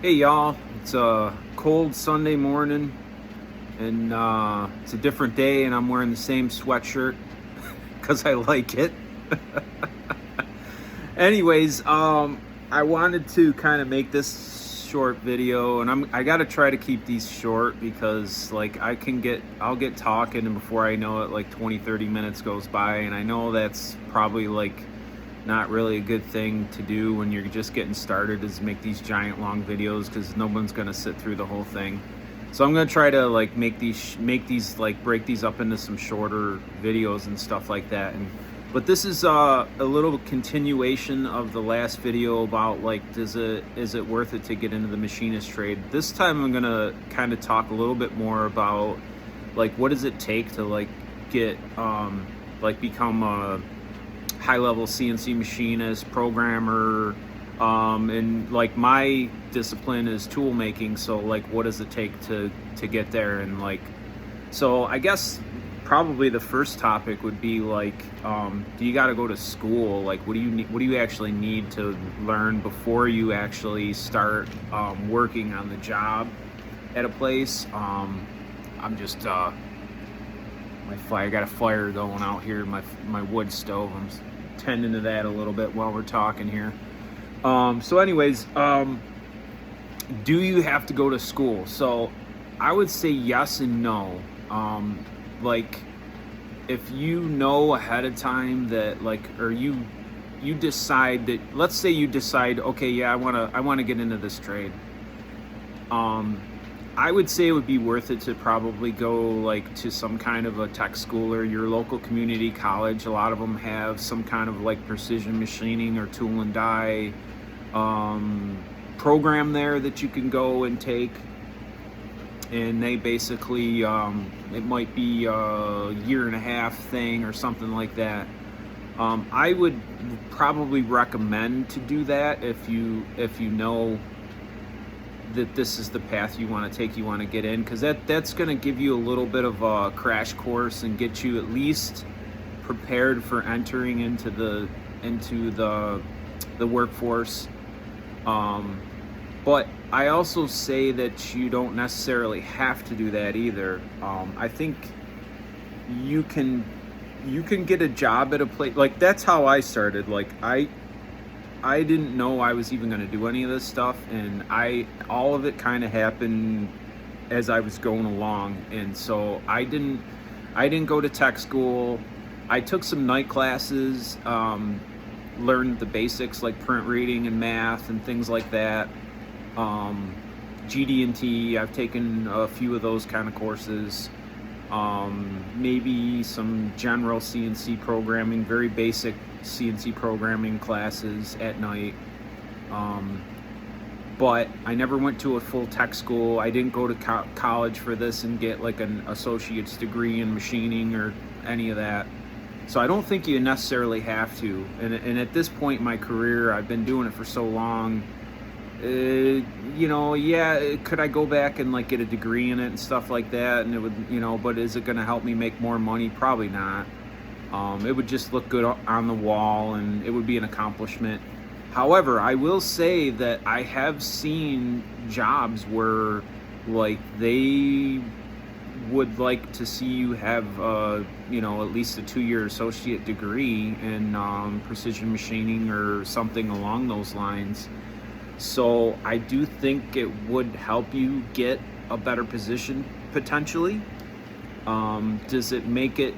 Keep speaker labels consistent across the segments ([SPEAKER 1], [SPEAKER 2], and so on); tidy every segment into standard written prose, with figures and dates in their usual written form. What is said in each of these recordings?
[SPEAKER 1] Hey y'all, it's a cold Sunday morning and it's a different day and I'm wearing the same sweatshirt because I like it. Anyways, I wanted to kind of make this short video and I gotta try to keep these short because like I'll get talking and before I know it like 20-30 minutes goes by, and I know that's probably like not really a good thing to do when you're just getting started, is make these giant long videos because no one's gonna sit through the whole thing. So I'm gonna try to like make these like break these up into some shorter videos and stuff like that. But this is a little continuation of the last video about like is it worth it to get into the machinist trade. This time I'm gonna kind of talk a little bit more about like what does it take to like get like become a high-level CNC machinist, programmer, and like my discipline is tool making. So like, what does it take to get there? And like, so I guess probably the first topic would be like, do you got to go to school? Like, what do you need? What do you actually need to learn before you actually start working on the job at a place? I'm just I got a fire going out here in my wood stove. I'm tending to that a little bit while we're talking here. So anyways, do you have to go to school? So I would say yes and no. Like if you know ahead of time that like, or you decide that, let's say you decide, okay, yeah, I want to get into this trade. I would say it would be worth it to probably go like to some kind of a tech school or your local community college. A lot of them have some kind of like precision machining or tool and die program there that you can go and take. And they basically, it might be a year and a half thing or something like that. I would probably recommend to do that if you know that this is the path you want to take, you want to get in, because that's going to give you a little bit of a crash course and get you at least prepared for entering into the workforce. But I also say that you don't necessarily have to do that either. I think you can get a job at a place, like that's how I started. Like I didn't know I was even going to do any of this stuff, and all of it kind of happened as I was going along. And so I didn't go to tech school. I took some night classes, learned the basics like print reading and math and things like that. GD&T, I've taken a few of those kind of courses. Maybe some general CNC programming, very basic CNC programming classes at night. But I never went to a full tech school. I didn't go to college for this and get like an associate's degree in machining or any of that. So I don't think you necessarily have to. And at this point in my career, I've been doing it for so long. You know, yeah, could I go back and like get a degree in it and stuff like that? And it would, you know, but is it going to help me make more money? Probably not. It would just look good on the wall and it would be an accomplishment. However, I will say that I have seen jobs where like they would like to see you have, you know, at least a 2-year associate degree in precision machining or something along those lines. So I do think it would help you get a better position potentially. Does it make you,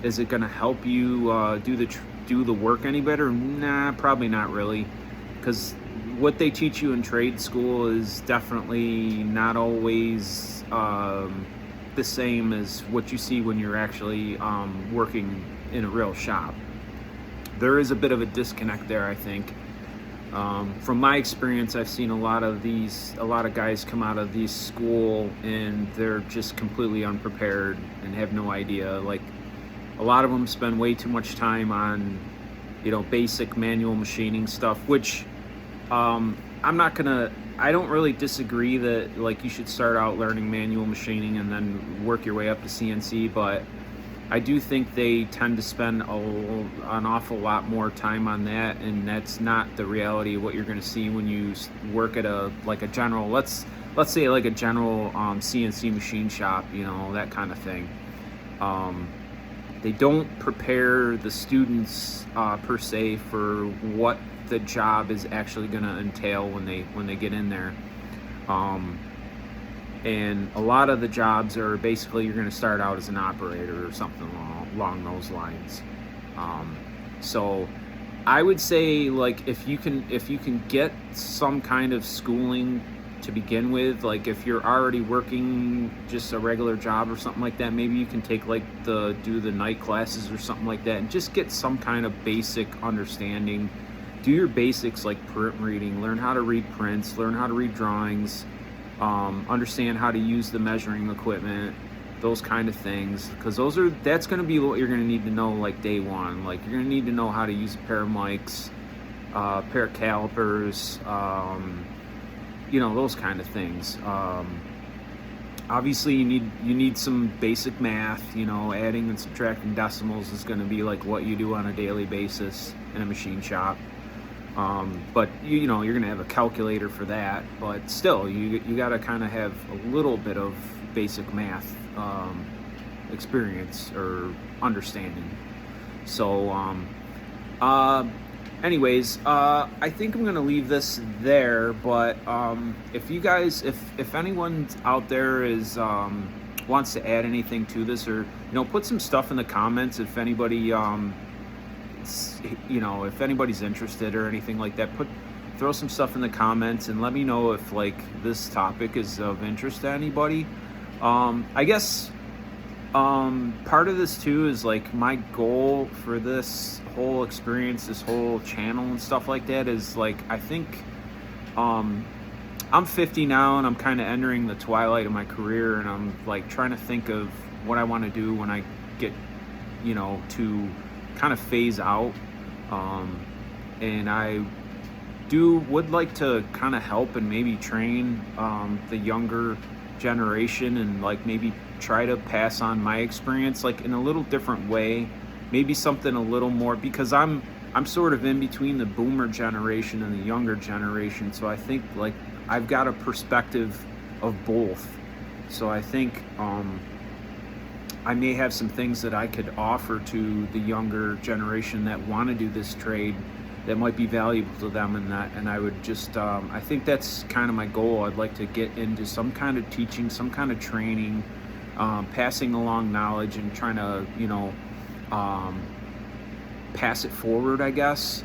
[SPEAKER 1] is it going to help you do the work any better? Nah, probably not really. Because what they teach you in trade school is definitely not always the same as what you see when you're actually working in a real shop. There is a bit of a disconnect there, I think. From my experience, I've seen a lot of guys come out of these school and they're just completely unprepared and have no idea. Like a lot of them spend way too much time on, you know, basic manual machining stuff, which I don't really disagree that like you should start out learning manual machining and then work your way up to CNC, but I do think they tend to spend an awful lot more time on that, and that's not the reality of what you're going to see when you work at a general, let's say like a general CNC machine shop, you know, that kind of thing. They don't prepare the students per se for what the job is actually going to entail when they get in there. And a lot of the jobs are basically you're going to start out as an operator or something along those lines. So I would say, like, if you can get some kind of schooling to begin with, like if you're already working just a regular job or something like that, maybe you can take do the night classes or something like that and just get some kind of basic understanding. Do your basics like print reading, learn how to read prints, learn how to read drawings, understand how to use the measuring equipment, those kind of things, because that's going to be what you're going to need to know like day one. Like you're going to need to know how to use a pair of mics, a pair of calipers, you know, those kind of things. Obviously you need some basic math, you know, adding and subtracting decimals is going to be like what you do on a daily basis in a machine shop. But you know, you're going to have a calculator for that, but still you got to kind of have a little bit of basic math experience or understanding. So anyways, I think I'm gonna leave this there, but if you guys, if anyone out there is wants to add anything to this, or you know, put some stuff in the comments if anybody you know, if anybody's interested or anything like that, throw some stuff in the comments and let me know if like this topic is of interest to anybody. I guess part of this too is like my goal for this whole experience, this whole channel and stuff like that is like, I think I'm 50 now and I'm kind of entering the twilight of my career, and I'm like trying to think of what I want to do when I get, you know, to kind of phase out, and I would like to kind of help and maybe train the younger generation, and like maybe try to pass on my experience like in a little different way, maybe something a little more, because I'm sort of in between the boomer generation and the younger generation, so I think like I've got a perspective of both. So I think I may have some things that I could offer to the younger generation that want to do this trade that might be valuable to them, and I would just I think that's kind of my goal. I'd like to get into some kind of teaching, some kind of training, passing along knowledge and trying to, you know, pass it forward, I guess.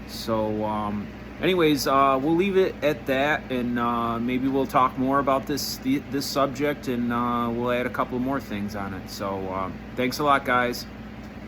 [SPEAKER 1] So anyways, we'll leave it at that, and maybe we'll talk more about this subject, and we'll add a couple more things on it. So thanks a lot, guys.